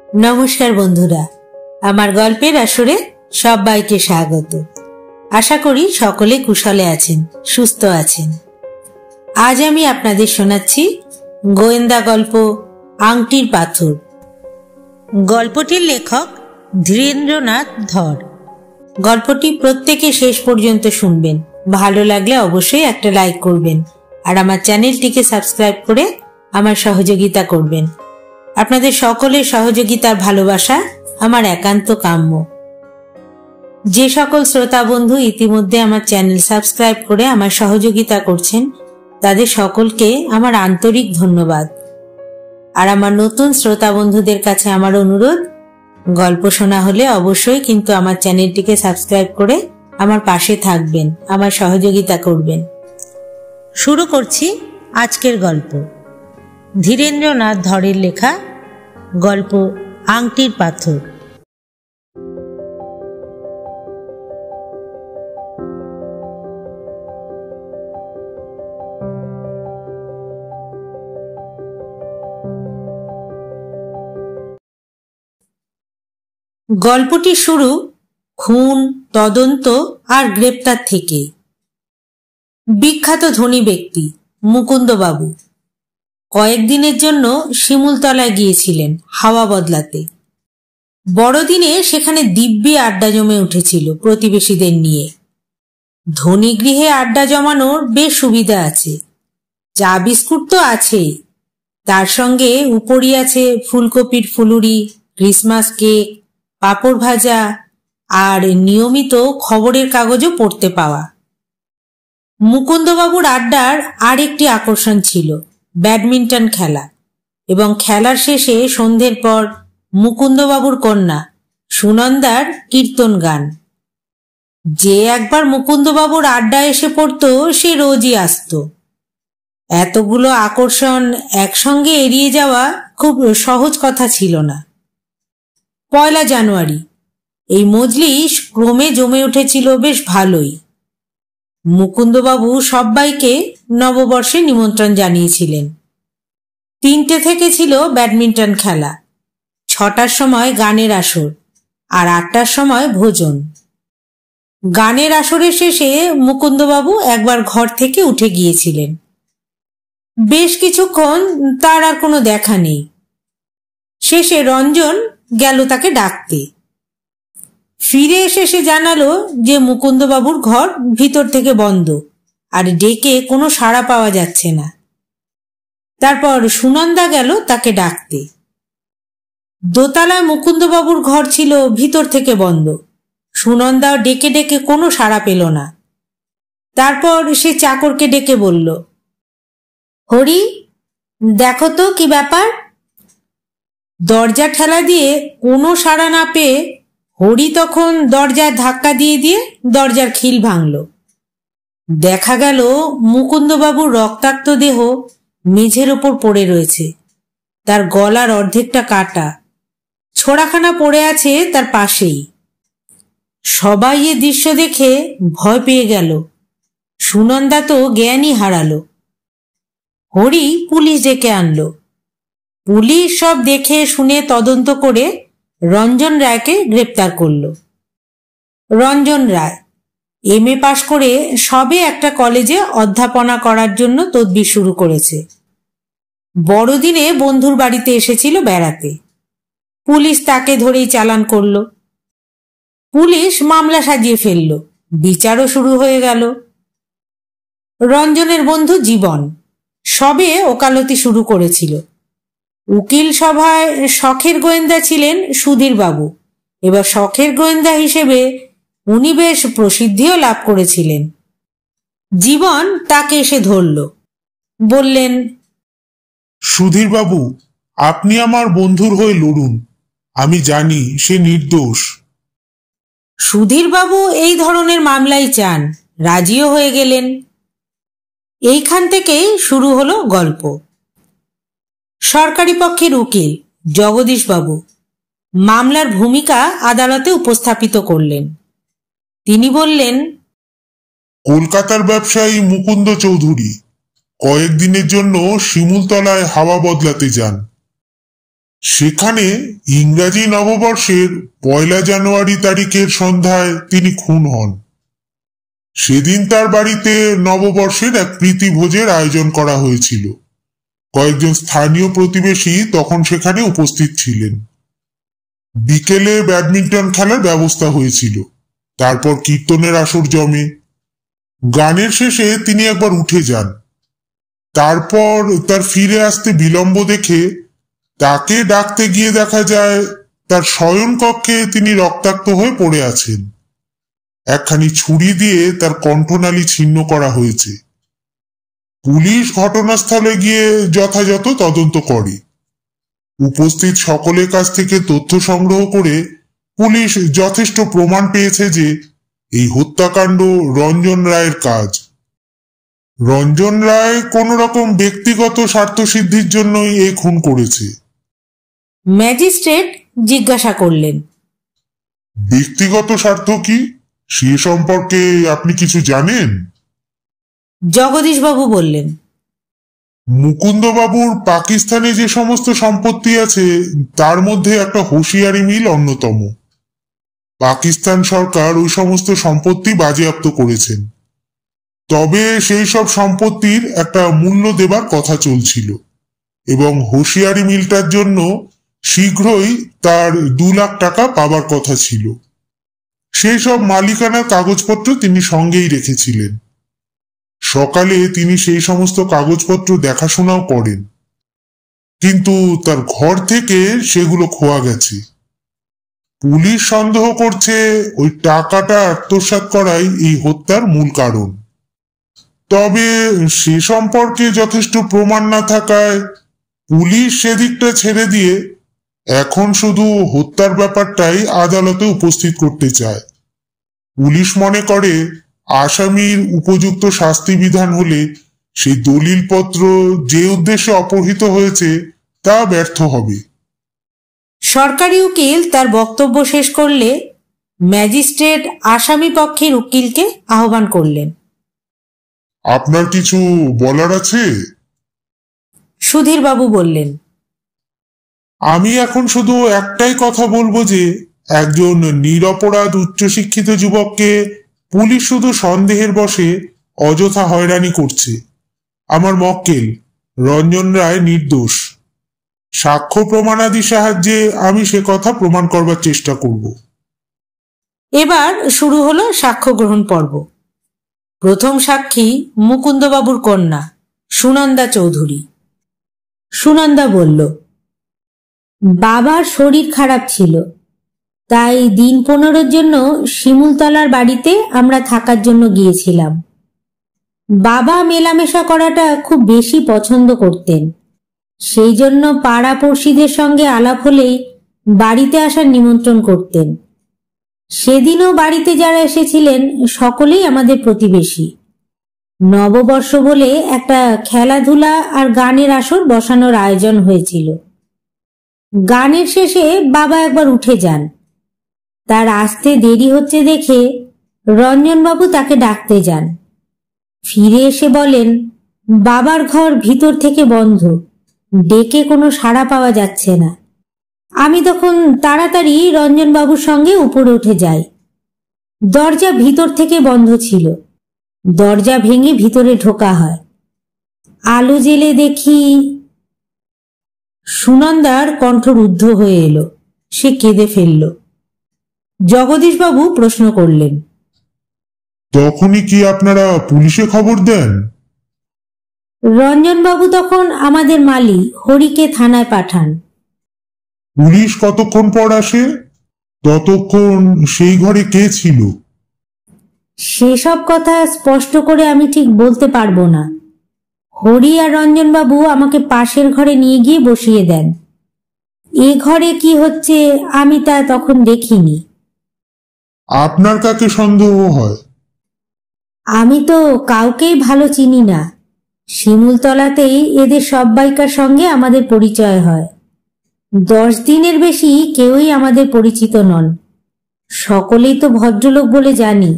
नमस्कार बंधुरा, आमार गल्पेर आसरे सबाइके स्वागत। आशा करी सकले कुशले आछेन, सुस्थ आछेन। आज आमी आपनादेर शोनाच्छि गोयेन्दा गल्प आंगटिर पाथर। गल्पटिर लेखक धीरेन्द्रनाथ धर। गल्पटी प्रत्येके शेष पर्यन्त शुनबेन। भालो लागले अवश्यई एकटा लाइक करबेन और आमार चैनेलटिके सबस्क्राइब करे आमार सहयोगिता करबेन। आपनादेर सकलेर सहयोगितार भालोबासा आमार एकान्त काम्य। जे सकल श्रोता बंधु इतिमध्ये आमार चैनल सबस्क्राइब करे आमार सहयोगिता करछेन तादेर सकलके आमार आन्तरिक धन्यवाद। और आमार नतून श्रोता बंधुदेर काछे आमार अनुरोध, गल्प शोना हले अवश्यई किन्तु आमार चैनलटिके सबस्क्राइब करे आमार पाशे थाकबेन, आमार सहयोगिता करबेन। शुरू करछि आजकेर गल्प। धीरेन्द्रनाथ धरेर लेखा गल्प आंगटिर पाथर। गल्पटी शुरू खून, तदন্ত और ग्रेप्तार थेके। विख्यात धनी व्यक्ति मुकुंद बाबू कयेकदिनेर जन्य शिमुलतलाय गियेछिलेन हावा बदलाते। बड़दिने सेखाने दिव्य आड्डा जमे उठेछिल प्रतिवेशीदेर निये। धनी गृहे आड्डा जमानोर बेश सुविधा आछे। चा बिस्कुट तो आछेई, तार संगे उपरि आछे फुलकपिर फुलुरी, क्रिसमास केक, पापड़ भाजा और नियमित खबरेर कागजो पढ़ते पावा। मुकुंद बाबुर आड्डार आरेकटी आकर्षण छिलो बैडमिंटन खेला एवं खेलार शेषे सन्ध्येर पर मुकुंद बाबुर कन्या सुनंदार कीर्तन गान। जे एकबार मुकुंद बाबुर आड्डाय एसे पड़तो से रोजई आसतो। एतगुलो आकर्षण एकसंगे एड़िये जावा खूब सहज कथा छिलो ना। पयला जानुआरी এই মজলিস ক্রমে জমে উঠেছিল বেশ ভালোই। মুকুন্দবাবু সবাইকে নববর্ষে নিমন্ত্রণ জানিয়েছিলেন। 3টে থেকে ছিল ব্যাডমিন্টন খেলা, 6টার সময় গানের আসর আর 8টার সময় ভোজন। গানের আসরের শেষে মুকুন্দবাবু একবার ঘর থেকে উঠে গিয়েছিলেন। বেশ কিছুক্ষণ তার আর কোনো দেখা নেই। শেষে রঞ্জন গেল তাকে ডাকতে। ফিরে এসে সে জানালো যে মুকুন্দবাবুর ঘর ভিতর থেকে বন্ধ আর ডেকে কোনো সাড়া পাওয়া যাচ্ছে না। তারপর সুনন্দা গেল তাকে ডাকতে। দোতলায় মুকুন্দবাবুর ঘর ছিল ভিতর থেকে বন্ধ। সুনন্দা ডেকে ডেকে কোনো সাড়া পেল না। তারপর সে চাকরকে ডেকে বলল, হরি, দেখো তো কি ব্যাপার। দরজা ঠেলা দিয়ে কোনো সাড়া না পেয়ে হরি তখন দরজার ধাক্কা দিয়ে দিয়ে দরজার খিল ভাঙল। দেখা গেল মুকুন্দবাবুর রক্তাক্ত দেহ মেঝের ওপর পড়ে রয়েছে। তার গলার অর্ধেকটা কাটা, ছোড়াখানা পড়ে আছে তার পাশেই। সবাই এ দৃশ্য দেখে ভয় পেয়ে গেল। সুনন্দা তো জ্ঞানই হারালো। হরি পুলিশ ডেকে আনলো। পুলিশ সব দেখে শুনে তদন্ত করে রঞ্জন রায়কে গ্রেপ্তার করল। রঞ্জন রায় এমএ পাশ করে সবে একটা কলেজে অধ্যাপনা করার জন্য তদবির শুরু করেছে। বড়দিনে বন্ধুর বাড়িতে এসেছিল বেড়াতে। পুলিশ তাকে ধরেই চালান করল। পুলিশ মামলা সাজিয়ে ফেলল, বিচারও শুরু হয়ে গেল। রঞ্জনের বন্ধু জীবন সবে ওকালতি শুরু করেছিল। উকিল সভায় শখের গোয়েন্দা ছিলেন সুধীর বাবু। এবার শখের গোয়েন্দা হিসেবে উনি বেশ প্রসিদ্ধিও লাভ করেছিলেন। জীবন তাকে এসে ধরল, বললেন, সুধীর বাবু, আপনি আমার বন্ধুর হয়ে লড়ুন। আমি জানি সে নির্দোষ। সুধীর বাবু এই ধরনের মামলাই চান, রাজিও হয়ে গেলেন। এইখান থেকেই শুরু হলো গল্প। সরকারি পক্ষের উকিল জগদীশ বাবু মামলার ভূমিকা আদালতে উপস্থাপিত করলেন। তিনি বললেন, কলকাতার ব্যবসায়ী মুকুন্দ চৌধুরী কয়েকদিনের জন্য শিমুলতলায় হাওয়া বদলাতে যান। সেখানে ইংরাজি নববর্ষের 1 জানুয়ারি তারিখের সন্ধ্যায় তিনি খুন হন। সেদিন তার বাড়িতে নববর্ষের এক প্রীতিভোজের আয়োজন করা হয়েছিল। কয়েকজন স্থানীয় প্রতিবেশী তখন সেখানে উপস্থিত ছিলেন। বিকেলে ব্যাডমিন্টন খেলার ব্যবস্থা হয়েছিল। তারপর কীর্তনের আসর জমে। গানের শেষে তিনি একবার উঠে যান। তারপর তার ফিরে আসতে বিলম্ব দেখে তাকে ডাকতে গিয়ে দেখা যায় তার শয়ন কক্ষে তিনি রক্তাক্ত হয়ে পড়ে আছেন। একখানি ছুরি দিয়ে তার কণ্ঠনালী ছিন্ন করা হয়েছে। পুলিশ ঘটনাস্থলে গিয়ে যথাযথ তদন্ত করে। উপস্থিত সকলের কাছ থেকে তথ্য সংগ্রহ করে পুলিশ যথেষ্ট প্রমাণ পেয়েছে যে এই হত্যাকাণ্ড রঞ্জন রায়ের কাজ। রঞ্জন রায় কোন রকম ব্যক্তিগত স্বার্থসিদ্ধির জন্যই এই খুন করেছে। ম্যাজিস্ট্রেট জিজ্ঞাসা করলেন, ব্যক্তিগত স্বার্থ কি, সে সম্পর্কে আপনি কিছু জানেন? জগদীশবাবু বললেন, মুকুন্দবাবুর পাকিস্তানে যে সমস্ত সম্পত্তি আছে তার মধ্যে একটা হোশিয়ারি মিল অন্যতম। পাকিস্তান সরকার ওই সমস্ত সম্পত্তি বাজেয়াপ্ত করেছেন। তবে সেই সব সম্পত্তির একটা মূল্য দেবার কথা চলছিল এবং হোশিয়ারি মিলটার জন্য শীঘ্রই তার 2 লাখ টাকা পাবার কথা ছিল। সেই সব মালিকানার কাগজপত্র তিনি সঙ্গেই রেখেছিলেন। সকালে তিনি সেই সমস্ত কাগজপত্র দেখাশোনাও করেন, কিন্তু তার ঘর থেকে সেগুলো খোয়া গেছে। পুলিশ সন্দেহ করছে ওই টাকাটা আত্মসাৎ করাই এই হত্যার মূল কারণ। তবে সে সম্পর্কে যথেষ্ট প্রমাণ না থাকায় পুলিশ সেদিকটা ছেড়ে দিয়ে এখন শুধু হত্যার ব্যাপারটাই আদালতে উপস্থিত করতে চায়। পুলিশ মনে করে আসামির উপযুক্ত শাস্তি বিধান হলে সেই দলিলপত্র যে উদ্দেশ্যে অপহৃত হয়েছে তা ব্যর্থ হবে। সরকারি উকিল তার বক্তব্য শেষ করলে ম্যাজিস্ট্রেট আসামি পক্ষের উকিলকে আহ্বান করলেন। আপনার কিছু বলার আছে? সুধীরবাবু বললেন, আমি এখন শুধু একটাই কথা বলবো যে একজন নিরপরাধ উচ্চশিক্ষিত যুবককে পুলিশ শুধু সন্দেহের বশে অযথা হয়রানি করছে। আমার মক্কেল রঞ্জন রায় নির্দোষ। সাক্ষ্য প্রমাণাদির সাহায্যে আমি সে কথা প্রমাণ করবার চেষ্টা করব। এবার শুরু হলো সাক্ষ্য গ্রহণ পর্ব। প্রথম সাক্ষী মুকুন্দবাবুর কন্যা সুনন্দা চৌধুরী। সুনন্দা বলল, বাবার শরীর খারাপ ছিল, তাই দিন 15 জন্য শিমুলতলার বাড়িতে আমরা থাকার জন্য গিয়েছিলাম। বাবা মেলামেশা করাটা খুব বেশি পছন্দ করতেন, সেই জন্য পাড়া পড়শিদের সঙ্গে আলাপ হলেই বাড়িতে আসার নিমন্ত্রণ করতেন। সেদিনও বাড়িতে যারা এসেছিলেন সকলেই আমাদের প্রতিবেশী। নববর্ষ বলে একটা খেলাধুলা আর গানের আসর বসানোর আয়োজন হয়েছিল। গানের শেষে বাবা একবার উঠে যান। তার আসতে দেরি হচ্ছে দেখে রঞ্জনবাবু তাকে ডাকতে যান। ফিরে এসে বলেন, বাবার ঘর ভিতর থেকে বন্ধ, ডেকে কোনো সাড়া পাওয়া যাচ্ছে না। আমি তখন তাড়াতাড়ি রঞ্জনবাবুর সঙ্গে উপরে উঠে যাই। দরজা ভিতর থেকে বন্ধ ছিল। দরজা ভেঙে ভিতরে ঢোকা হয়। আলো জেলে দেখি। সুনন্দার কণ্ঠ রুদ্ধ হয়ে এলো। সে কেঁদে ফেলল। জগদীশবাবু প্রশ্ন করলেন, তখনই কি আপনারা পুলিশে খবর দেন? রঞ্জনবাবু তখন আমাদের মালি হরিকে থানায় পাঠান। পুলিশ কতক্ষণ পর আসে? ততক্ষণ সেই ঘরে কে ছিল? সেসব কথা স্পষ্ট করে আমি ঠিক বলতে পারবো না। হরি আর রঞ্জনবাবু আমাকে পাশের ঘরে নিয়ে গিয়ে বসিয়ে দেন। এ ঘরে কি হচ্ছে আমি তা তখন দেখিনি। আপনার কাকে সন্দেহ হয়? আমি তো কাউকেই ভালো চিনি না। শিমুলতলাতেই এদের সব্বাইকার সঙ্গে আমাদের পরিচয় হয়। 10 দিনের বেশি কেউই আমাদের পরিচিত নন। সকলেই তো ভদ্রলোক বলে জানি।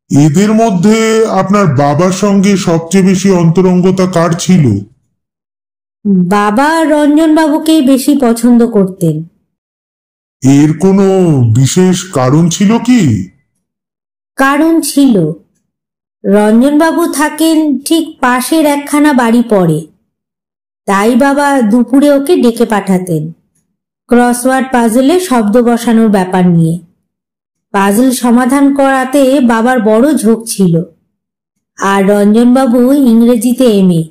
এদের মধ্যে আপনার বাবার সঙ্গে সবচেয়ে বেশি অন্তরঙ্গতা কার ছিল? বাবা রঞ্জনবাবুকেই বেশি পছন্দ করতেন। এর কোনো বিশেষ কারণ ছিল কি? কারণ ছিল, রঞ্জনবাবু থাকেন ঠিক পাশের একখানা বাড়ি পড়ে, তাই বাবা দুপুরে ওকে ডেকে পাঠাতেন ক্রসওয়ার্ড পাজলে শব্দ বসানোর ব্যাপার নিয়ে। পাজল সমাধান করাতে বাবার বড় ঝোঁক ছিল। আর রঞ্জনবাবু ইংরেজিতে এমএ,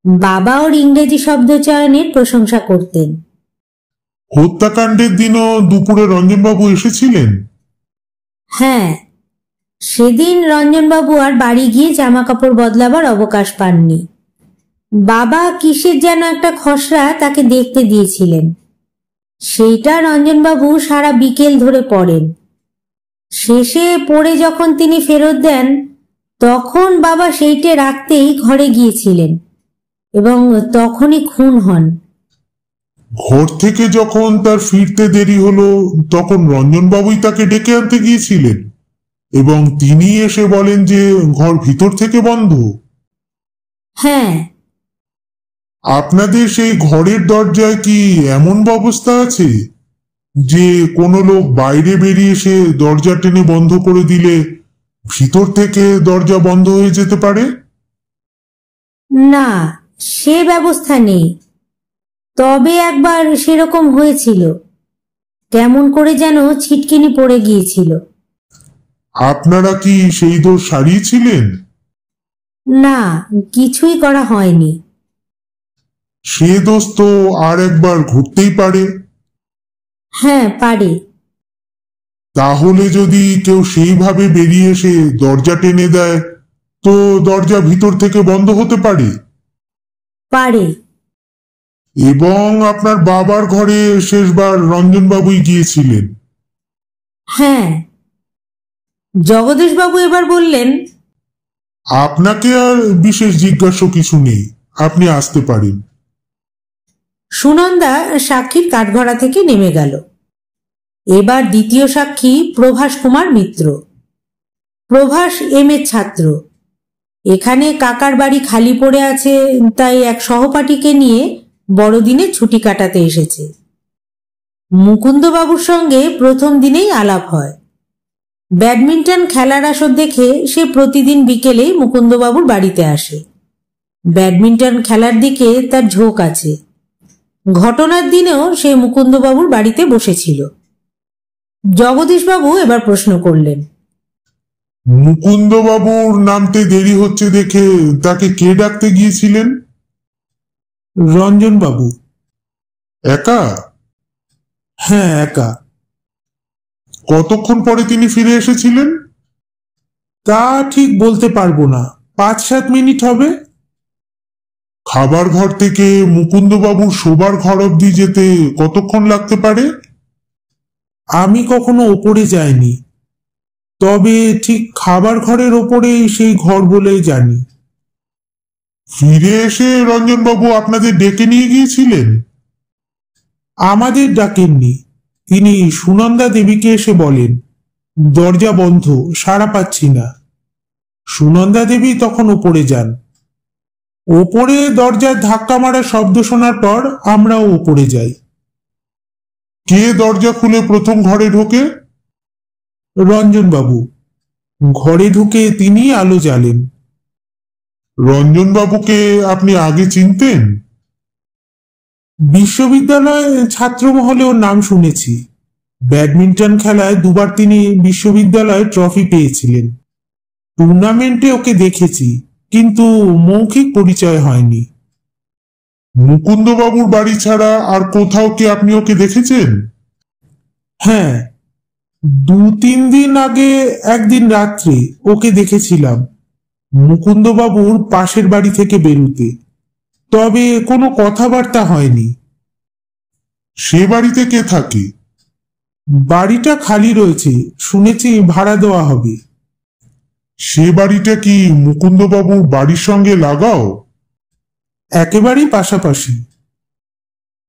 বাবা ওর ইংরেজি শব্দ চয়নের প্রশংসা করতেন। হত্যাকাণ্ডের দিনও দুপুরে রঞ্জনবাবু এসেছিলেন? হ্যাঁ, সেদিন রঞ্জনবাবু আর বাড়ি গিয়ে জামা কাপড় বদলাবার অবকাশ পাননি। বাবা কিসের যেন একটা খসড়া তাকে দেখতে দিয়েছিলেন, সেইটা রঞ্জনবাবু সারা বিকেল ধরে পড়েন। শেষে পড়ে যখন তিনি ফেরত দেন, তখন বাবা সেইটে রাখতেই ঘরে গিয়েছিলেন এবং তখনই খুন হন। ঘর থেকে যখন তার ফিরতে দেরি হলো, তখন রঞ্জনবাবুই তাকে ডেকে আনতে গিয়েছিলেন এবং তিনি এসে বলেন যে ঘর ভিতর থেকে বন্ধ। হ্যাঁ। আপনাদের সেই ঘরের দরজায় কি এমন ব্যবস্থা আছে যে কোনো লোক বাইরে বেরিয়ে এসে দরজা টেনে বন্ধ করে দিলে ভিতর থেকে দরজা বন্ধ হয়ে যেতে পারে? না, সে ব্যবস্থা নেই। তবে একবার সেরকম হয়েছিল, কেমন করে যেন ছিটকিনি পড়ে গিয়েছিল। আপনারা কি সেই দোষ সারিয়েছিলেন? না, কিছুই করা হয়নি। সে দোষ তো আর একবার ঘটতেই পারে। হ্যাঁ, পারে। তাহলে যদি কেউ সেইভাবে বেরিয়ে এসে দরজা টেনে দেয়, তো দরজা ভিতর থেকে বন্ধ হতে পারে। পারে। এবং আপনার বাবার ঘরে শেষবার রঞ্জনবাবুই গিয়েছিলেন? হ্যাঁ। জগদীশবাবু এবার বললেন, আপনাকে আর বিশেষ জিজ্ঞাসা কিছু নেই, আপনি আসতে পারেন। সুনন্দা সাক্ষীর কাঠগড়া থেকে নেমে গেল। এবার দ্বিতীয় সাক্ষী প্রভাস কুমার মিত্র। প্রভাস এমএ ছাত্র। এখানে কাকার বাড়ি খালি পড়ে আছে, তাই এক সহপাঠীকে নিয়ে বড়দিনে ছুটি কাটাতে এসেছে। মুকুন্দবাবুর সঙ্গে প্রথম দিনেই আলাপ হয়। ব্যাডমিন্টন খেলার আসর দেখে সে প্রতিদিন বিকেলেই মুকুন্দবাবুর বাড়িতে আসে। ব্যাডমিন্টন খেলার দিকে তার ঝোঁক আছে। ঘটনার দিনেও সে মুকুন্দবাবুর বাড়িতে বসেছিল। জগদীশবাবু এবার প্রশ্ন করলেন, মুকুন্দবাবুর নামতে দেরি হচ্ছে দেখে তাকে কে ডাকতে গিয়েছিলেন? রঞ্জনবাবু। একা? হ্যাঁ, একা। কতক্ষণ পরে তিনি ফিরে এসেছিলেন? তা ঠিক বলতে পারবো না, 5-7 মিনিট হবে। খাবার ঘর থেকে মুকুন্দবাবুর শোবার ঘর অবধি যেতে কতক্ষণ লাগতে পারে? আমি কখনো ওপরে যাইনি, তবে ঠিক খাবার ঘরের ওপরেই সেই ঘর বলেই জানি। ফিরে এসে রঞ্জনবাবু আপনাদের ডেকে নিয়ে গিয়েছিলেন? আমাদের ডাকেননি, তিনি সুনন্দা দেবীকে এসে বলেন দরজা বন্ধ, সাড়া পাচ্ছি না। সুনন্দা দেবী তখন ওপরে যান। ওপরে দরজার ধাক্কা মারা শব্দ শোনার পর আমরাও ওপরে যাই। কে দরজা খুলে প্রথম ঘরে ঢোকে? রঞ্জনবাবু। ঘরে ঢুকে তিনি আলো জ্বালেন। রঞ্জনবাবুকে আপনি আগে চিনতেন? বিশ্ববিদ্যালয় ছাত্র মহলে ওর নাম শুনেছি। ব্যাডমিন্টন খেলায় দুবার তিনি বিশ্ববিদ্যালয় ট্রফি পেয়েছিলেন। টুর্নামেন্টে ওকে দেখেছি, কিন্তু মৌখিক পরিচয় হয়নি। মুকুন্দবাবুর বাড়ি ছাড়া আর কোথাও কি আপনি ওকে দেখেছেন? হ্যাঁ, 2-3 দিন আগে একদিন রাত্রে ওকে দেখেছিলাম মুকুন্দবাবুর পাশের বাড়ি থেকে বেরুতে, তবে কোনো কথাবার্তা হয়নি। সে বাড়িতে কে থাকে? বাড়িটা খালি রয়েছে, শুনেছি ভাড়া দেওয়া হবে। সে বাড়িটা কি মুকুন্দবাবুর বাড়ির সঙ্গে লাগাও? একেবারেই পাশাপাশি।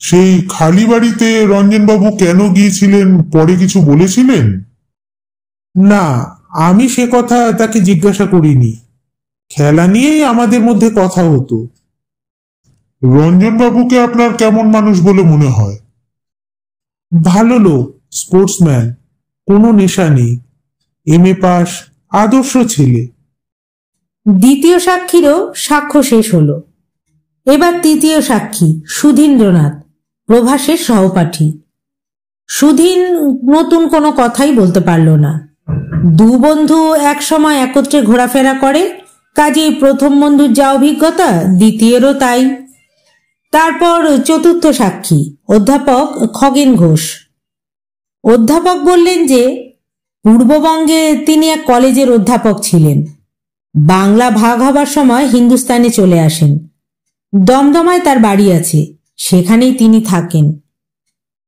সেই খালি বাড়িতে রঞ্জনবাবু কেন গিয়েছিলেন পরে কিছু বলেছিলেন? না, আমি সে কথা তাকে জিজ্ঞাসা করিনি। খেলা নিয়েই আমাদের মধ্যে কথা হতো। রঞ্জনবাবুকে আপনার কেমন মানুষ বলে মনে হয়? ভালো লোক, স্পোর্টসম্যান, কোনো নেশা নেই, MA পাস, আদর্শ ছেলে। দ্বিতীয় সাক্ষীরও সাক্ষ্য শেষ হলো। এবার তৃতীয় সাক্ষী সুধীন্দ্রনাথ, প্রভাসের সহপাঠী। সুধীন নতুন কোনো কথাই বলতে পারল না। দু বন্ধু একসময় একত্রে ঘোরাফেরা করে, কাজেই প্রথম বন্ধুর যা অভিজ্ঞতা দ্বিতীয়েরও তাই। তারপর চতুর্থ সাক্ষী অধ্যাপক খগেন ঘোষ। অধ্যাপক বললেন যে পূর্ববঙ্গে তিনি এক কলেজের অধ্যাপক ছিলেন। বাংলা ভাগ হবার সময় হিন্দুস্তানে চলে আসেন। দমদমায় তার বাড়ি আছে, সেখানেই তিনি থাকেন।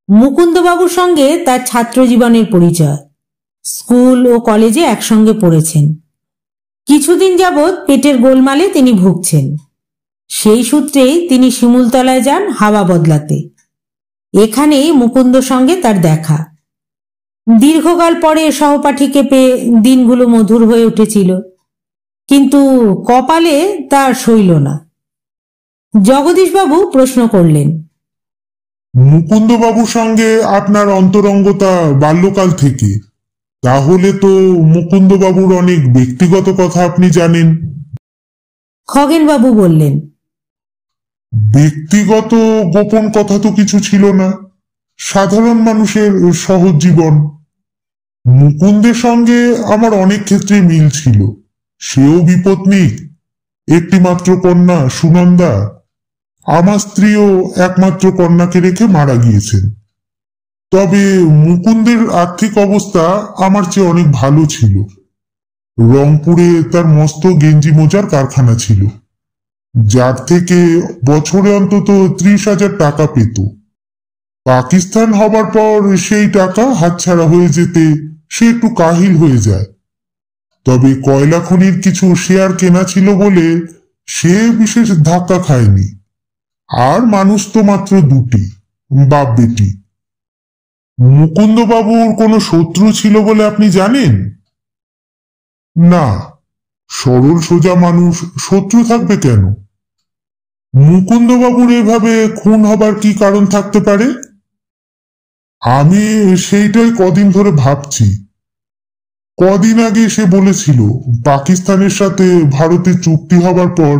মুকুন্দবাবুর সঙ্গে তার ছাত্র জীবনের পরিচয়। স্কুল ও কলেজে একসঙ্গে পড়েছেন। কিছুদিন যাবৎ পেটের গোলমালে তিনি ভুগছেন। সেই সূত্রেই তিনি শিমুলতলায় যান হাওয়া বদলাতে। এখানেই মুকুন্দর সঙ্গে তার দেখা। দীর্ঘকাল পরে সহপাঠীকে পেয়ে দিনগুলো মধুর হয়ে উঠেছিল, কিন্তু কপালে তার সইল না। জগদীশবাবু প্রশ্ন করলেন, মুকুন্দবাবুর সঙ্গে আপনার অন্তরঙ্গতা বাল্যকাল থেকে, তাহলে তো মুকুন্দবাবুর অনেক ব্যক্তিগত কথা আপনি জানেন। খগেনবাবু বললেন, ব্যক্তিগত গোপন কথা তো কিছু ছিল না, সাধারণ মানুষের সহজ জীবন। মুকুন্দের সঙ্গে আমার অনেক ক্ষেত্রে মিল ছিল। সেও বিপত্নিক, একটি মাত্র কন্যা সুনন্দা। আমার স্ত্রীও একমাত্র কন্যাকে রেখে মারা গিয়েছেন। তবে মুকুন্দের আর্থিক অবস্থা আমার চেয়ে অনেক ভালো ছিল। রংপুরে তার মস্ত গেঞ্জি মোজার কারখানা ছিল, যার থেকে বছরে অন্তত 30,000 টাকা পেত। পাকিস্তান হবার পর সেই টাকা হাতছাড়া হয়ে যেতে সে একটু কাহিল হয়ে যায়। তবে কয়লা খনির কিছু শেয়ার কেনা ছিল বলে সে বিশেষ ধাক্কা খায়নি। আর মানুষ তো মাত্র দুটি, বাপ বেটি। মুকুন্দবাবুর কোনো শত্রু ছিল বলে আপনি জানেন? না, সরল সোজা মানুষ শত্রু থাকবে কেন? মুকুন্দবাবুর এভাবে খুন হবার কি কারণ থাকতে পারে? আমি সেইটাই কদিন ধরে ভাবছি। কদিন আগে সে বলেছিল পাকিস্তানের সাথে ভারতের চুক্তি হবার পর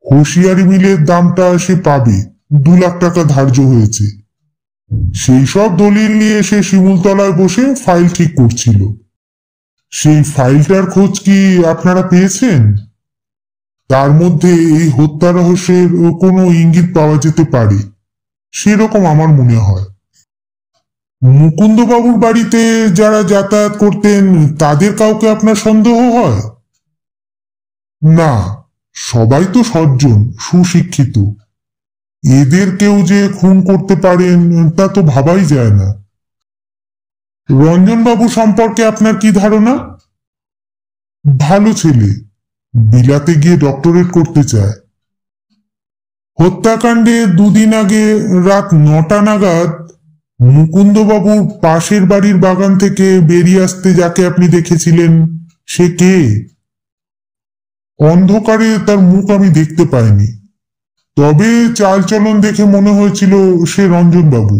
হুঁশিয়ারি মিলের দামটা সে পাবে, 2 লাখ টাকা ধার্য হয়েছে। সেই সব দলিল নিয়ে সে শিমুলতলায় বসে ফাইল ঠিক করছিল। সেই ফাইলটার খোঁজ কি আপনারা পেয়েছেন? তার মধ্যে এই হত্যা রহস্যের কোনো ইঙ্গিত পাওয়া যেতে পারে, সেরকম আমার মনে হয়। মুকুন্দবাবুর বাড়িতে যারা যাতায়াত করতেন তাদের কাউকে আপনার সন্দেহ হয়? না, সবাই তো সজ্জন, সুশিক্ষিত। এদের কেউ যে খুন করতে পারেন তা তো ভাবাই যায় না। রঞ্জনবাবু সম্পর্কে আপনার কি ধারণা? ভালো ছেলে, বিলাতে গিয়ে ডক্টরেট করতে চায়। হত্যাকাণ্ডে 2 দিন আগে রাত 9টা নাগাদ মুকুন্দবাবুর পাশের বাড়ির বাগান থেকে বেরিয়ে আসতে যাকে আপনি দেখেছিলেন, সে কে? অন্ধকারে তার মুখ আমি দেখতে পাইনি, তবে চালচলন দেখে মনে হয়েছিল সে রঞ্জনবাবু।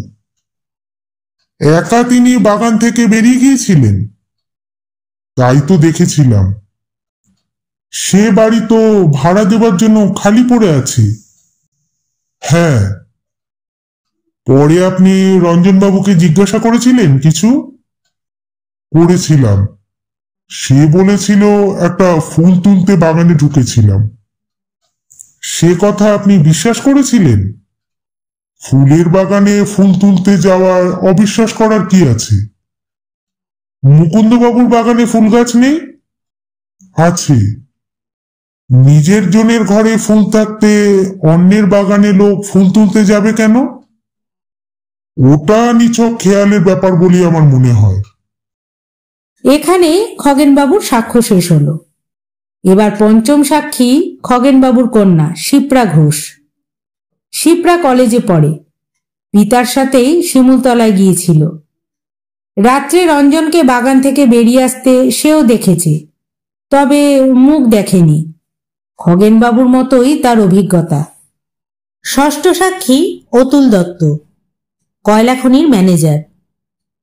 একা তিনি বাগান থেকে বেরিয়ে গিয়েছিলেন? তাই তো দেখেছিলাম। সে বাড়ি তো ভাড়া দেবার জন্য খালি পড়ে আছে। হ্যাঁ। পরে আপনি রঞ্জনবাবুকে জিজ্ঞাসা করেছিলেন কিছু? করেছিলাম। সে বলেছিল একটা ফুল তুলতে বাগানে ঢুকেছিলাম। সে কথা আপনি বিশ্বাস করেছিলেন? ফুলের বাগানে ফুল তুলতে যাওয়ার অবিশ্বাস করার কি আছে? মুকুন্দবাবুর বাগানে ফুল গাছ নেই? আছে। নিজের জনের ঘরে ফুল থাকতে অন্যের বাগানে লোক ফুল তুলতে যাবে কেন? ওটা নিছক খেয়ালের ব্যাপার বলে আমার মনে হয়। এখানে খগেনবাবুর সাক্ষ্য শেষ হলো। এবার পঞ্চম সাক্ষী খগেনবাবুর কন্যা শিপ্রা ঘোষ। শিপ্রা কলেজে পড়ে, পিতার সাথেই শিমুলতলায় গিয়েছিল। রাত্রে রঞ্জনকে বাগান থেকে বেরিয়ে আসতে সেও দেখেছে, তবে মুখ দেখেনি। খগেনবাবুর মতোই তার অভিজ্ঞতা। ষষ্ঠ সাক্ষী অতুল দত্ত, কয়লা খনির ম্যানেজার।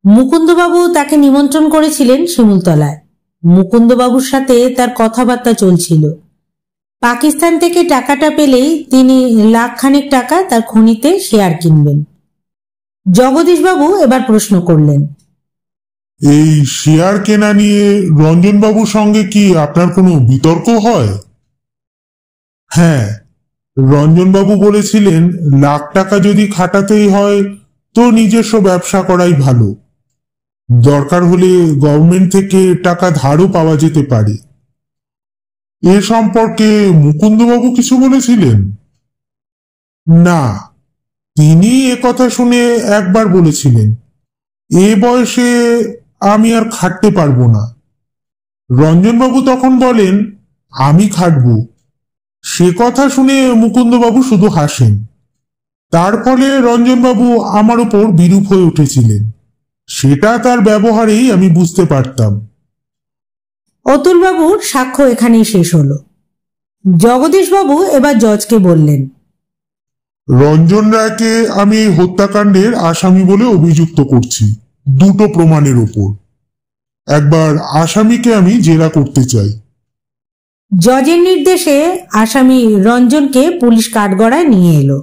মুকুন্দবাবু তাকে নিমন্ত্রণ করেছিলেন শিমুলতলায়। মুকুন্দবাবুর সাথে তার কথাবার্তা চলছিল। পাকিস্তান থেকে টাকাটা পেলেই তিনি লাখখানেক টাকা তার খনিতে শেয়ার কিনবেন। জগদীশবাবু এবার প্রশ্ন করলেন, এই শেয়ার কেনা নিয়ে রঞ্জনবাবুর সঙ্গে কি আপনার কোনো বিতর্ক হয়? হ্যাঁ, রঞ্জনবাবু বলেছিলেন লাখ টাকা যদি খাটাতেই হয় তো নিজস্ব ব্যবসা করাই ভালো। দরকার হলে গভর্নমেন্ট থেকে টাকা ধারও পাওয়া যেতে পারে। এ সম্পর্কে মুকুন্দবাবু কিছু বলেছিলেন? না, তিনি কথা শুনে একবার বলেছিলেন, এ বয়সে আমি আর খাটতে পারবো না। রঞ্জনবাবু তখন বলেন, আমি খাটব। সে কথা শুনে মুকুন্দবাবু শুধু হাসেন। তার ফলে রঞ্জনবাবু আমার উপর বিরূপ হয়ে উঠেছিলেন, সেটা তার ব্যবহারেই আমি বুঝতে পারতাম। অতুলবাবুর সাক্ষ্য এখানেই শেষ হলো। জগদীশবাবু এবার জজকে বললেন, রঞ্জন রায়কে আমি এই হত্যাকাণ্ডের আসামি বলে অভিযুক্ত করছি দুটো প্রমাণের ওপর। একবার আসামিকে আমি জেরা করতে চাই। জজের নির্দেশে আসামি রঞ্জনকে পুলিশ কাঠগড়ায় নিয়ে এলো।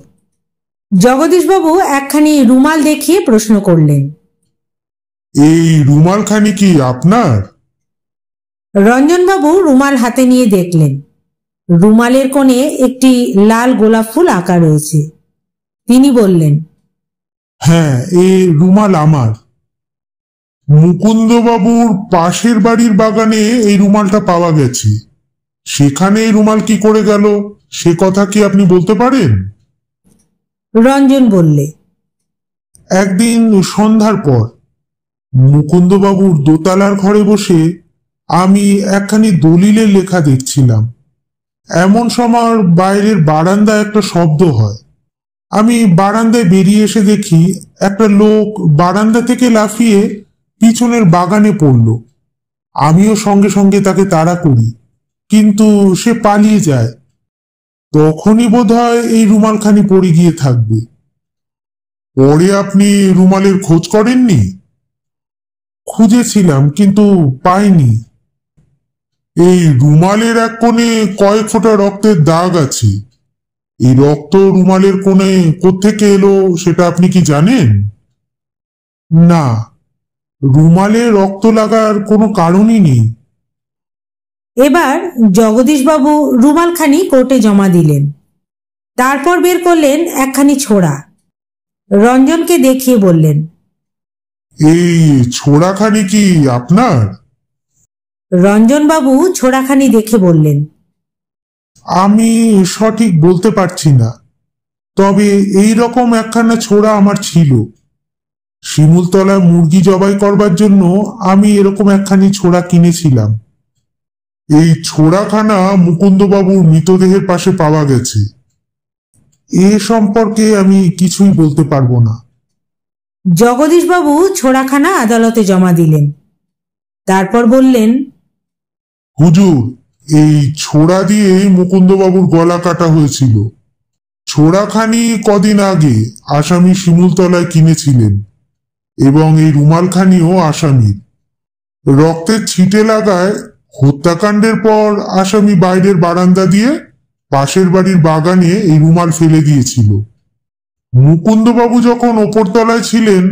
জগদীশবাবু একখানি রুমাল দেখিয়ে প্রশ্ন করলেন, এই রুমালখানি কি আপনার? রঞ্জনবাবু রুমাল হাতে নিয়ে দেখলেন রুমালের কোণে একটি লাল গোলাপ ফুল আঁকা রয়েছে। তিনি বললেন, হ্যাঁ, এই রুমাল আমার। মুকুন্দবাবুর পাশের বাড়ির বাগানে এই রুমালটা পাওয়া গেছে। সেখানে এই রুমাল কি করে গেল সে কথা কি আপনি বলতে পারেন? রঞ্জন বললে, একদিন সন্ধ্যার পর মুকুন্দবাবুর দোতলার ঘরে বসে আমি একখানি দলিলের লেখা দেখছিলাম। এমন সময় বাইরের বারান্দায় একটা শব্দ হয়। আমি বারান্দায় বেরিয়ে এসে দেখি একটা লোক বারান্দা থেকে লাফিয়ে পিছনের বাগানে পড়ল। আমিও সঙ্গে সঙ্গে তাকে তাড়া করি, কিন্তু সে পালিয়ে যায়। তখনই বোধহয় এই রুমালখানি পড়ে গিয়ে থাকবে। পরে আপনি রুমালের খোঁজ করেননি? খুঁজেছিলাম কিন্তু পাইনি। এই রুমালের এক কোণে কয়েক ফোঁটা রক্তের দাগ আছে। এই রক্ত রুমালের কোণে কোত্থেকে এলো সেটা আপনি কি জানেন? না, রুমালে রক্ত লাগার কোনো কারণই নেই। এবার জগদীশবাবু রুমালখানি কোর্টে জমা দিলেন। তারপর বের করলেন একখানি ছোরা। রঞ্জনকে দেখিয়ে বললেন, এই ছোড়াখানি কি আপনার? রঞ্জনবাবু ছোরাখানি দেখে বললেন, আমি সঠিক বলতে পারছি না, তবে এই রকম একখানা ছোরা আমার ছিল। শিমুলতলায় মুরগি জবাই করবার জন্য আমি এরকম একখানি ছোরা কিনেছিলাম। এই ছোড়াখানা মুকুন্দবাবুর মৃতদেহের পাশে পাওয়া গেছে। এ সম্পর্কে আমি কিছুই বলতে পারবো না। জগদীশবাবু ছোরাখানা আদালতে জমা দিলেন। তারপর বললেন, হুজুর, এই ছোড়া দিয়ে মুকুন্দবাবুর গলা কাটা হয়েছিল। ছোড়াখানি কদিন আগে আসামি শিমুলতলায় কিনেছিলেন এবং এই রুমালখানিও আসামির। রক্তের ছিটে লাগায় হত্যাকাণ্ডের পর আসামি বাইরের বারান্দা দিয়ে পাশের বাড়ির বাগানে এই রুমাল ফেলে দিয়েছিল। মুকুন্দবাবু যখন ওপরতলায় ছিলেন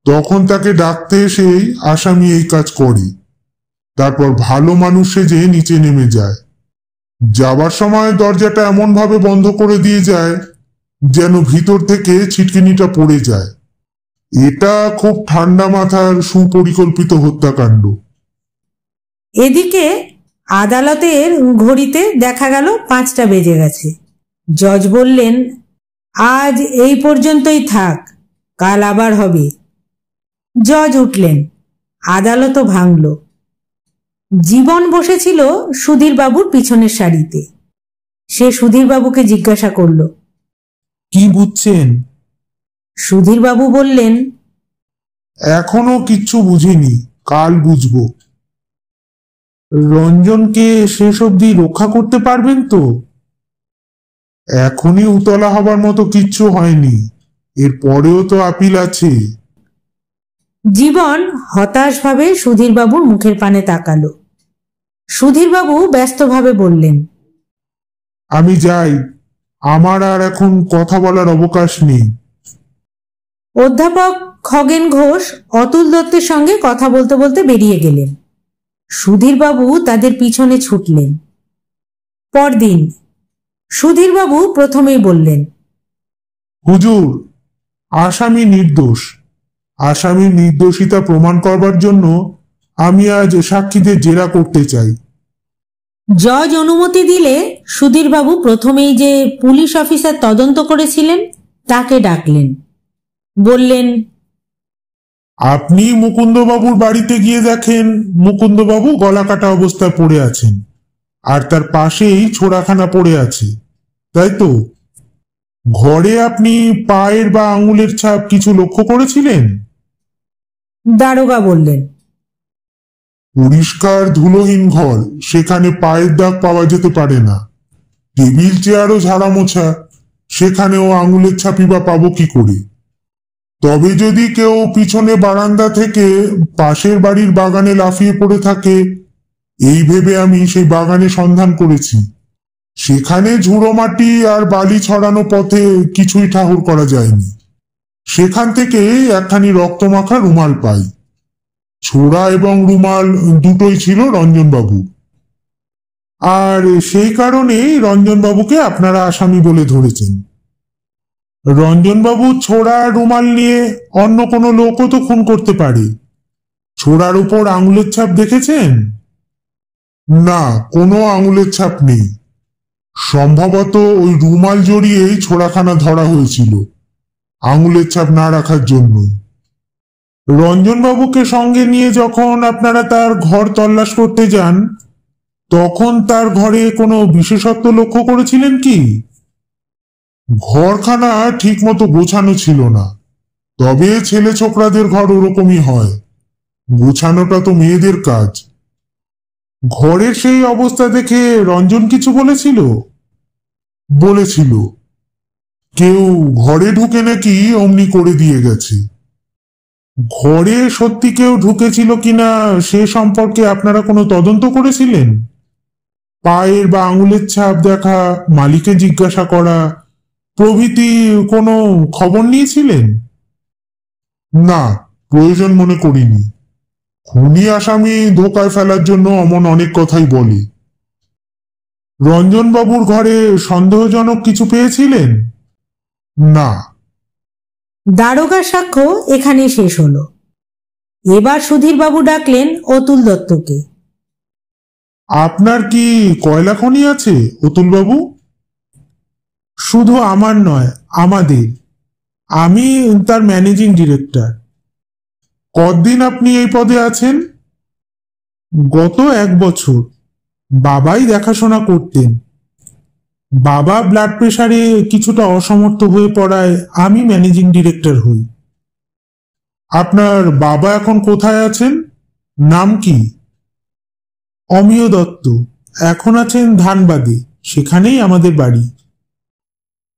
তখন তাকে ডাকতে এসেই আসামি এই কাজ করে। তারপর ভালো মানুষ সেজে নিচে নেমে যায়। যাবার সময় দরজাটা এমন ভাবে বন্ধ করে দিয়ে যায় যেন ভিতর থেকে ছিটকিনিটা পড়ে যায়। এটা খুব ঠান্ডা মাথার সুপরিকল্পিত হত্যাকাণ্ড। এদিকে আদালতের ঘড়িতে দেখা গেল 5টা বেজে গেছে। জজ বললেন, আজ এই পর্যন্তই থাক, কাল আবার হবে। জজ উঠলেন, আদালতও ভাঙল। জীবন বসেছিল সুধীরবাবুর পিছনের সারিতে। সে সুধীরবাবুকে জিজ্ঞাসা করল, কি বুঝছেন? সুধীরবাবু বললেন, এখনো কিচ্ছু বুঝিনি, কাল বুঝবো। রঞ্জনকে শেষ অবধি রক্ষা করতে পারবেন তো? এখনই উতলা হবার মতো কিচ্ছু হয়নি, এর পরেও তো আপিল আছে। জীবন হতাশভাবে সুধীরবাবুর মুখের পানে তাকালো। সুধীরবাবু ব্যস্তভাবে বললেন, আমি যাই, আমার আর এখন কথা বলার অবকাশ নেই। অধ্যাপক খগেন ঘোষ অতুল দত্তের সঙ্গে কথা বলতে বলতে বেরিয়ে গেলেন। সুধীরবাবু তাদের পিছনে ছুটলেন। পরদিন সুধীরবাবু প্রথমেই বললেন, হুজুর, আসামি নির্দোষ। আসামির নির্দোষিতা প্রমাণ করবার জন্য আমি আজ সাক্ষীদের জেরা করতে চাই। জজ অনুমতি দিলে সুধীরবাবু প্রথমেই যে পুলিশ অফিসার তদন্ত করেছিলেন তাকে ডাকলেন। বললেন, আপনি মুকুন্দবাবুর বাড়িতে গিয়ে দেখেন মুকুন্দবাবু গলা কাটা অবস্থায় পড়ে আছেন, আর তার পাশেই ছোড়াখানা পড়ে আছে, তাই তো? ঘরে আপনি পায়ের বা আঙুলের ছাপ কিছু লক্ষ্য করেছিলেন? দারোগা বললেন, পরিষ্কার ধুলোহীন ঘর, সেখানে পায়ের দাগ পাওয়া যেতে পারে না। টেবিল চেয়ারও ঝাড়া মোছা, সেখানেও আঙুলের ছাপই বা পাবো কি করে? তবে যদি কেউ পিছনে বারান্দা থেকে পাশের বাড়ির বাগানে লাফিয়ে পড়ে থাকে, এই ভেবে আমি সেই বাগানে সন্ধান করেছি। সেখানে ঝুড়ো মাটি আর বালি ছড়ানো পথে কিছুই ঠাহর করা যায়নি। সেখান থেকে একখানি রক্তমাখা রুমাল পাই। ছোড়া এবং রুমাল দুটোই ছিল রঞ্জনবাবু, আর সেই কারণেই রঞ্জনবাবুকে আপনারা আসামি বলে ধরেছেন। রঞ্জনবাবু ছোড়া রুমাল নিয়ে অন্য কোনো লোকও তো খুন করতে পারে। ছোড়ার উপর আঙুলের ছাপ দেখেছেন? না, কোনো আঙুলের ছাপ নেই। সম্ভবত ওই রুমাল জড়িয়েই ছোড়াখানা ধরা হয়েছিল, আঙুলের ছাপ না রাখার জন্যই। রঞ্জনবাবুকে সঙ্গে নিয়ে যখন আপনারা তার ঘর তল্লাশ করতে যান, তখন তার ঘরে কোনো বিশেষত্ব লক্ষ্য করেছিলেন কি? ঘরখানা ঠিক মতো গোছানো ছিল না, তবে ছেলে ছোকরাদের ঘর ওরকমই হয়, গোছানোটা তো মেয়েদের কাজ। ঘরের সেই অবস্থা দেখে রঞ্জন কিছু বলেছিল? বলেছিল, কেউ ঘরে ঢুকে নাকি অমনি করে দিয়ে গেছে। ঘরে সত্যি কেউ ঢুকেছিল কিনা সে সম্পর্কে আপনারা কোনো তদন্ত করেছিলেন? পায়ের বা আঙুলের ছাপ দেখা, মালিকে জিজ্ঞাসা করা প্রভৃতি কোনো খবর নিয়েছিলেন? না, প্রয়োজন মনে করিনি। খুনি আসামি ধোকায় ফেলার জন্য অমন অনেক কথাই বলে। রঞ্জনবাবুর ঘরে সন্দেহজনক কিছু পেয়েছিলেন? না। দারোগার সাক্ষ্য এখানে শেষ হলো। এবার সুধীরবাবু ডাকলেন অতুল দত্তকে। আপনার কি কয়লা খনি আছে অতুলবাবু? শুধু আমার নয়, আমাদের। আমি তার ম্যানেজিং ডিরেক্টর। কতদিন আপনি এই পদে আছেন? গত 1 বছর। বাবাই দেখাশোনা করতেন। বাবা ব্লাড প্রেসারে কিছুটা অসমর্থ হয়ে পড়ায় আমি ম্যানেজিং ডিরেক্টর হই। আপনার বাবা এখন কোথায় আছেন? নাম কি? অমিয় দত্ত। এখন আছেন ধানবাদে, সেখানেই আমাদের বাড়ি।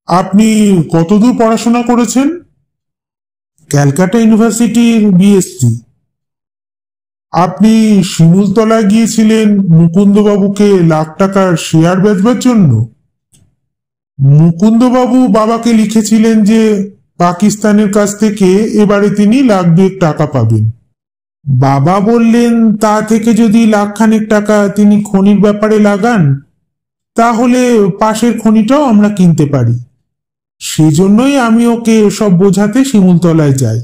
আপনি কতদূর পড়াশোনা করেছেন? ক্যালকাটা ইউনিভার্সিটির বিএসসি। আপনি শিমুলতলায় গিয়েছিলেন মুকুন্দবাবুকে লাখ টাকার শেয়ার বেচবার জন্য? মুকুন্দবাবু বাবাকে লিখেছিলেন যে পাকিস্তানের কাছ থেকে এবারে তিনি লাখ 2 টাকা পাবেন। বাবা বললেন তা থেকে যদি লাখখানেক টাকা তিনি খনির ব্যাপারে লাগান, তাহলে পাশের খনিটাও আমরা কিনতে পারি। সেজন্যই আমি ওকে সব বোঝাতে শিমুলতলায় যাই।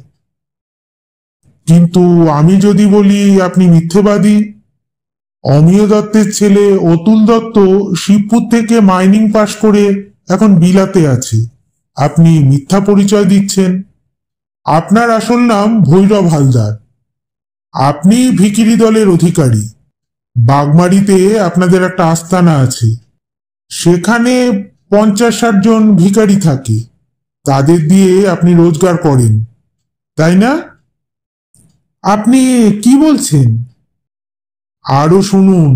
কিন্তু আমি যদি বলি আপনি মিথ্যেবাদী। অমিয় দত্তের ছেলে অতুল দত্ত শিবপুর থেকে মাইনিং পাশ করে এখন বিলাতে আছে, আপনি মিথ্যা পরিচয় দিচ্ছেন। আপনার আসল নাম ভৈরব হালদার। আপনি ভিখিরি দলের অধিকারী। বাগমারিতে আপনাদের একটা আস্তানা আছে, সেখানে 50-60 জন ভিখারি থাকে, তাদের দিয়ে আপনি রোজগার করেন, তাই না? আপনি কি বলছেন? আরো শুনুন,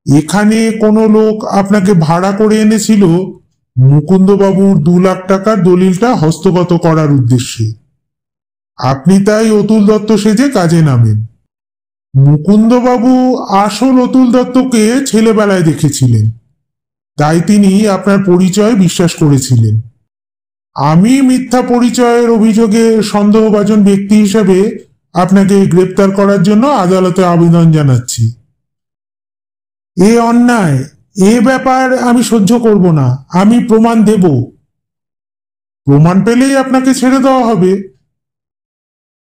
এখানে কোনো লোক আপনাকে ভাড়া করে এনেছিল মুকুন্দবাবুর 2 লাখ টাকার দলিলটা হস্তগত করার উদ্দেশ্যে। আপনি তাই অতুল দত্ত সেজে কাজে নামেন। মুকুন্দবাবু আসল অতুল দত্তকে ছেলেবেলায় দেখেছিলেন, তাই তিনি আপনার পরিচয় বিশ্বাস করেছিলেন। আমি মিথ্যা পরিচয়ের অভিযোগে সন্দেহভাজন ব্যক্তি হিসেবে আপনাকে গ্রেপ্তার করার জন্য আদালতে আবেদন জানাচ্ছি। এ অন্যায়, এ ব্যাপার আমি সহ্য করব না। আমি প্রমাণ দেব। প্রমাণ পেলেই আপনাকে ছেড়ে দেওয়া হবে।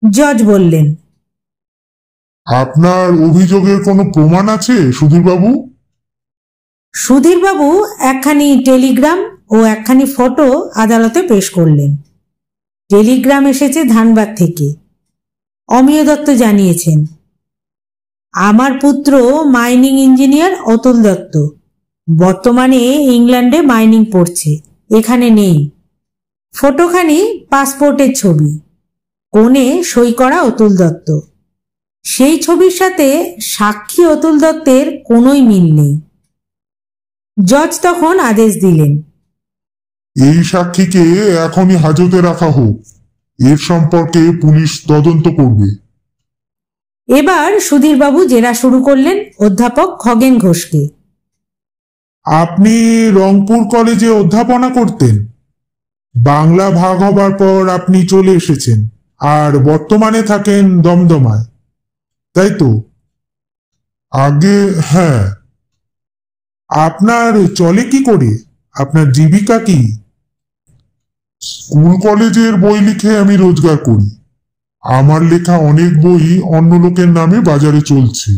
জজ বললেন, আপনার অভিযোগের কোনো প্রমাণ আছে সুধীরবাবু? সুধীরবাবু একখানি টেলিগ্রাম ও একখানি ফটো আদালতে পেশ করলেন। টেলিগ্রাম এসেছে ধানবাদ থেকে। অমিয় দত্ত জানিয়েছেন, আমার পুত্র মাইনিং ইঞ্জিনিয়ার অতুল দত্ত বর্তমানে ইংল্যান্ডে মাইনিং পড়ছে, এখানে নেই। ফটোখানি পাসপোর্টের ছবি, কোণে সই করা অতুল দত্ত। সেই ছবির সাথে সাক্ষী অতুল দত্তের কোনোই মিল নেই। জজ তখন আদেশ দিলেন, এই সাক্ষীকে এখনই হাজতে রাখা হোক। এর সম্পর্কে পুলিশ তদন্ত করবে। এবার সুধীরবাবু জেরা শুরু করলেন অধ্যাপক খগেন ঘোষকে। আপনি রংপুর কলেজে অধ্যাপনা করতেন। বাংলা ভাগ হবার পর আপনি চলে এসেছেন, আর বর্তমানে থাকেন দমদমায়, তাই তো? আগে হ্যাঁ। আপনার চলে কি করে? আপনার জীবিকা কি? স্কুল কলেজের বই লিখে আমি রোজগার করি। আমার লেখা অনেক বই অন্য লোকের নামে বাজারে চলছে।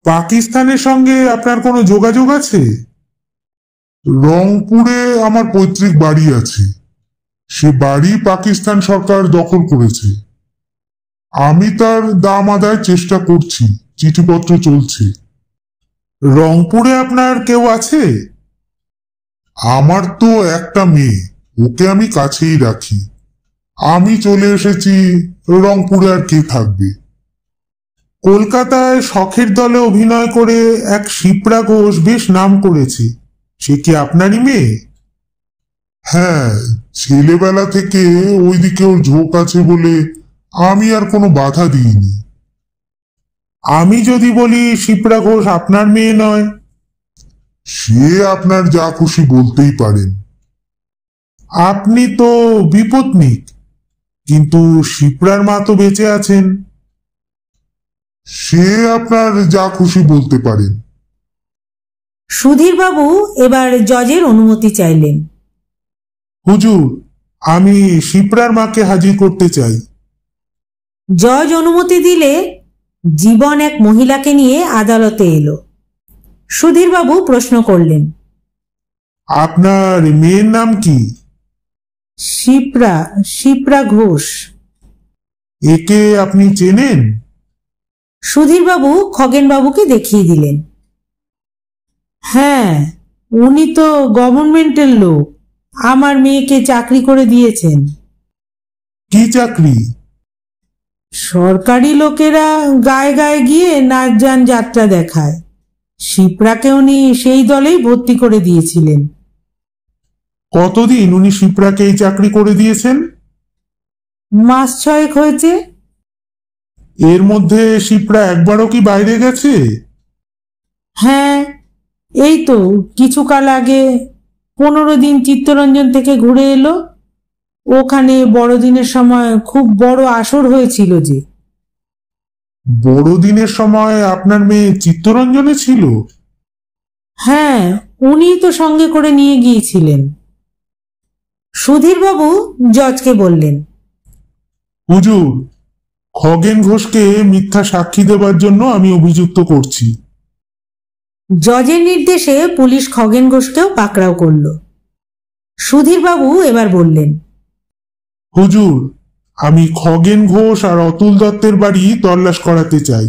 পাকিস্তানের সঙ্গে আপনার কোনো যোগাযোগ আছে? রংপুরে আমার পৈতৃক বাড়ি আছে। সে বাড়ি পাকিস্তান সরকার দখল করেছে। আমি তার দাম আদায়ের চেষ্টা করছি, চিঠিপত্র চলছে। রংপুরে আপনার কেউ আছে? আমার তো একটা মেয়ে, ওকে আমি কাছেই রাখি। আমি চলে এসেছি, রংপুরে আর কে থাকবে? কলকাতায় শখের দলে অভিনয় করে এক শিপ্রা ঘোষ বেশ নাম করেছে, সে কি আপনারই মেয়ে? হ্যাঁ, ছেলেবেলা থেকে ওইদিকে ওর ঝোঁক আছে বলে আমি আর কোনো বাধা দিইনি। আমি যদি বলি শিপ্রা ঘোষ আপনার মেয়ে নয়? সে আপনার যা খুশি বলতেই পারেন। আপনি তো বিপত্নিক, কিন্তু শিপ্রার মা তো বেঁচে আছেন। সে আপনার যা খুশি বলতে পারেন। সুধীরবাবু এবার জজের অনুমতি চাইলেন। হুজুর, আমি শিপ্রার মাকে হাজির করতে চাই। জজ অনুমতি দিলে জীবন এক মহিলাকে নিয়ে আদালতে এলো। সুধীরবাবু প্রশ্ন করলেন, আপনার মেয়ের নাম কি? শিপ্রা ঘোষ। একে আপনি চেনেন? সুধীরবাবু খগেনবাবুকে দেখিয়ে দিলেন। হ্যাঁ, উনি তো গভর্নমেন্টের লোক, আমার মেয়েকে চাকরি করে দিয়েছেন। কি চাকরি? সরকারি লোকেরা গায়ে গায়ে গিয়ে নাচ গান যাত্রা দেখায়। শিপ্রাকে উনি সেই দলেই ভর্তি করে দিয়েছিলেন। কতদিন উনি শিপ্রাকে এই চাকরি করে দিয়েছেন? মাস 6 হয়েছে। এর মধ্যে শিপ্রা একবারও কি বাইরে গেছে? হ্যাঁ, এই তো কিছুকাল আগে 15 দিন চিত্তরঞ্জন থেকে ঘুরে এলো। ওখানে বড়দিনের সময় খুব বড় আসর হয়েছিল যে। বড়দিনের সময় আপনার মেয়ে চিত্তরঞ্জনে ছিল? হ্যাঁ, উনিই তো সঙ্গে করে নিয়ে গিয়েছিলেন। সুধীরবাবু জজকে বললেন, হুজুর, খগেন ঘোষকে মিথ্যা সাক্ষী দেবার জন্য আমি অভিযুক্ত করছি। জজের নির্দেশে পুলিশ খগেন ঘোষকেও পাকড়াও করল। সুধীরবাবু এবার বললেন, হুজুর, আমি খগেন ঘোষ আর অতুল দত্তের বাড়ি তল্লাশ করাতে চাই।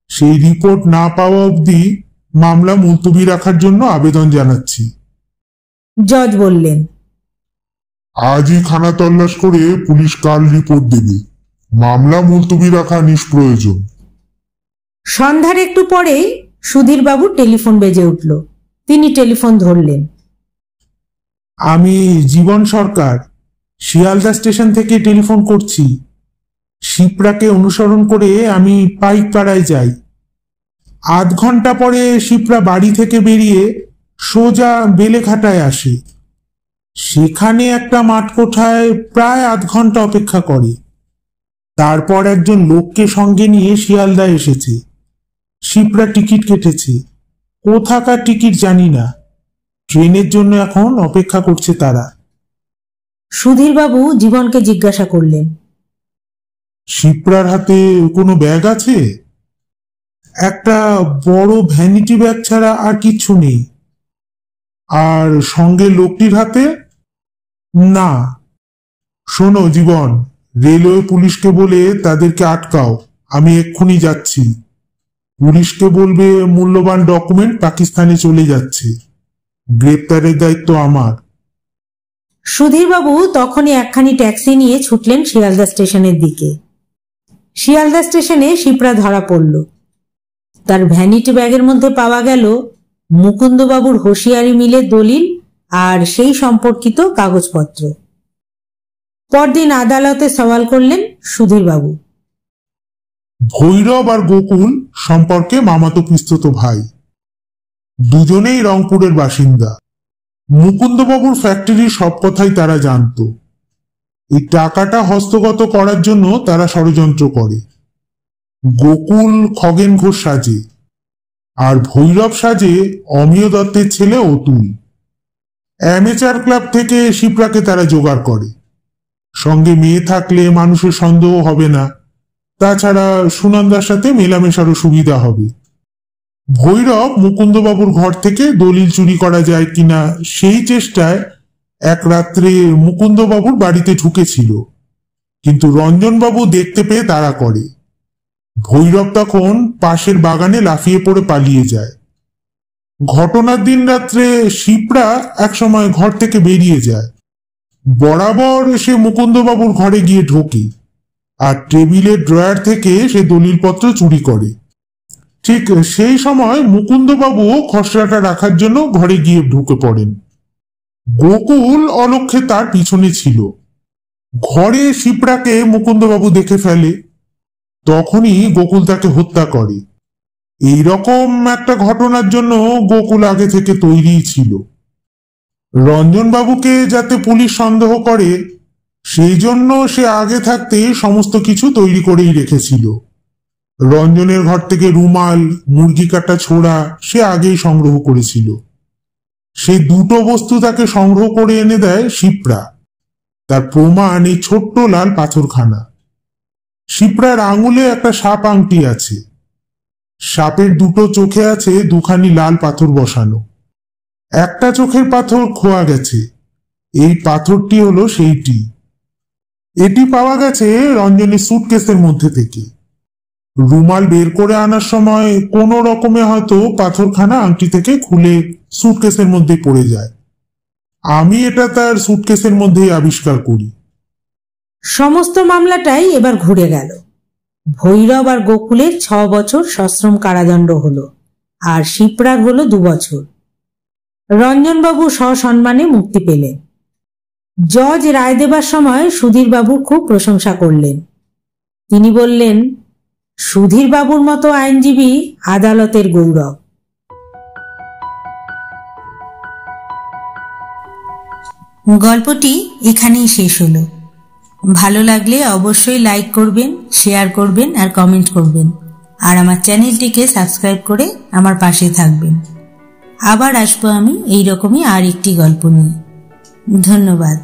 সেই রিপোর্ট না পাওয়া অবধি মামলা মুলতবি রাখার জন্য আবেদন জানাচ্ছি। জজ বললেন, আজই খানা তল্লাশ করে পুলিশ কাল রিপোর্ট দেবে। মামলা মুলতবি রাখা নিষ্প্রয়োজন। সন্ধ্যার একটু পরেই সুধীরবাবুর টেলিফোন বেজে উঠল। তিনি টেলিফোন ধরলেন। আমি জীবন সরকার শিয়ালদা স্টেশন থেকে টেলিফোন করছি। শিপ্রাকে অনুসরণ করে আমি পাইকপাড়ায় যাই। আধ ঘন্টা পরে শিপ্রা বাড়ি থেকে বেরিয়ে সোজা বেলেঘাটায় আসে। সেখানে একটা মাঠকোঠায় প্রায় আধ ঘন্টা অপেক্ষা করে। তারপর একজন লোককে সঙ্গে নিয়ে শিয়ালদা এসেছে। শিপ্রা টিকিট কেটেছে। কোথাকার টিকিট জানি না। ট্রেনের জন্য এখন অপেক্ষা করছে তারা। সুধীরবাবু জীবনকে জিজ্ঞাসা করলেন, শিপ্রার হাতে কোনো ব্যাগ আছে? একটা বড় ভ্যানিটি ব্যাগ ছাড়া আর কিচ্ছু নেই। আর সঙ্গে লোকটির হাতে? না। শোনো জীবন, রেলওয়ে পুলিশকে বলে তাদেরকে আটকাও, আমি এক্ষুনি যাচ্ছি। পুলিশকে বলবে মূল্যবান ডকুমেন্ট পাকিস্তানে চলে যাচ্ছে, গ্রেপ্তারের দায়িত্ব আমার। সুধীরবাবু তখনই একখানি ট্যাক্সি নিয়ে ছুটলেন শিয়ালদা স্টেশনের দিকে। শিয়ালদা স্টেশনে শিপ্রা ধরা পড়ল। তার ভ্যানিটি ব্যাগের মধ্যে পাওয়া গেল মুকুন্দবাবুর হোশিয়ারি মিলের দলিল আর সেই সম্পর্কিত কাগজপত্র। পরদিন আদালতে সওয়াল করলেন সুধীরবাবু। ভৈরব আর গোকুল সম্পর্কে মামাতো পিস্তত ভাই, দুজনেই রংপুরের বাসিন্দা। মুকুন্দবাবুর ফ্যাক্টরির সব কথাই তারা জানত। এই টাকাটা হস্তগত করার জন্য তারা ষড়যন্ত্র করে। গোকুল খগেন ঘোষ সাজে, আর ভৈরব সাজে অমিয় দত্তের ছেলে অতুল। অ্যামেচার ক্লাব থেকে শিপ্রাকে তারা জোগাড় করে। সঙ্গে মেয়ে থাকলে মানুষের সন্দেহ হবে না, তাছাড়া সুনন্দার সাথে মেলামেশারও সুবিধা হবে। ভৈরব মুকুন্দবাবুর ঘর থেকে দলিল চুরি করা যায় কিনা সেই চেষ্টায় এক রাত্রে মুকুন্দবাবুর বাড়িতে ঢুকেছিল, কিন্তু রঞ্জনবাবু দেখতে পেয়ে তাড়া করে। ভৈরব তখন পাশের বাগানে লাফিয়ে পড়ে পালিয়ে যায়। ঘটনার দিন রাত্রে শিপ্রা একসময় ঘর থেকে বেরিয়ে যায়। বরাবর সে মুকুন্দবাবুর ঘরে গিয়ে ঢোকে আর টেবিলের ড্রয়ার থেকে সে দলিলপত্র চুরি করে। ঠিক সেই সময় মুকুন্দবাবু খসড়াটা রাখার জন্য ঘরে গিয়ে ঢুকে পড়েন। গোকুল অলক্ষ্যে তার পিছনে ছিল। ঘরে শিপ্রাকে মুকুন্দবাবু দেখে ফেলে। তখনই গোকুল তাকে হত্যা করে। এইরকম একটা ঘটনার জন্য গোকুল আগে থেকে তৈরি ছিল। রঞ্জনবাবুকে যাতে পুলিশ সন্দেহ করে সেই জন্য সে আগে থাকতে সমস্ত কিছু তৈরি করেই রেখেছিল। রঞ্জনের ঘর থেকে রুমাল, মুরগি কাটা ছোড়া সে আগেই সংগ্রহ করেছিল। সেই দুটো বস্তু তাকে সংগ্রহ করে এনে দেয় শিপ্রা। তার প্রমাণ এই ছোট্ট লাল পাথরখানা। শিপ্রার আঙুলে একটা সাপ আংটি আছে। সাপের দুটো চোখে আছে দুখানি লাল পাথর বসানো। একটা চোখের পাথর খোয়া গেছে। এই পাথরটি হলো সেইটি। এটি পাওয়া গেছে রঞ্জনের সুটকেসের মধ্যে থেকে। রুমাল বের করে আনার সময় কোনো রকমে হয়তো পাথরখানা আংটি থেকে খুলে সুটকেসের মধ্যে পড়ে যায়। আমি এটা তার সুটকেসের মধ্যেই আবিষ্কার করি। সমস্ত মামলাটাই এবার ঘুরে গেল। ভৈরব আর গোকুলের 6 বছর সশ্রম কারাদণ্ড হলো, আর শিপ্রার হলো 2 বছর। রঞ্জনবাবু সসম্মানে মুক্তি পেলেন। জজ রায় দেবার সময় সুধীরবাবুর খুব প্রশংসা করলেন। তিনি বললেন, সুধীরবাবুর মতো আইনজীবী আদালতের গৌরব। গল্পটি এখানেই শেষ হলো। ভালো লাগলে অবশ্যই লাইক করবেন, শেয়ার করবেন আর কমেন্ট করবেন, আর আমার চ্যানেলটিকে সাবস্ক্রাইব করে আমার পাশে থাকবেন। আবার আসবো আমি এইরকমই আর একটি গল্প নিয়ে। ধন্যবাদ।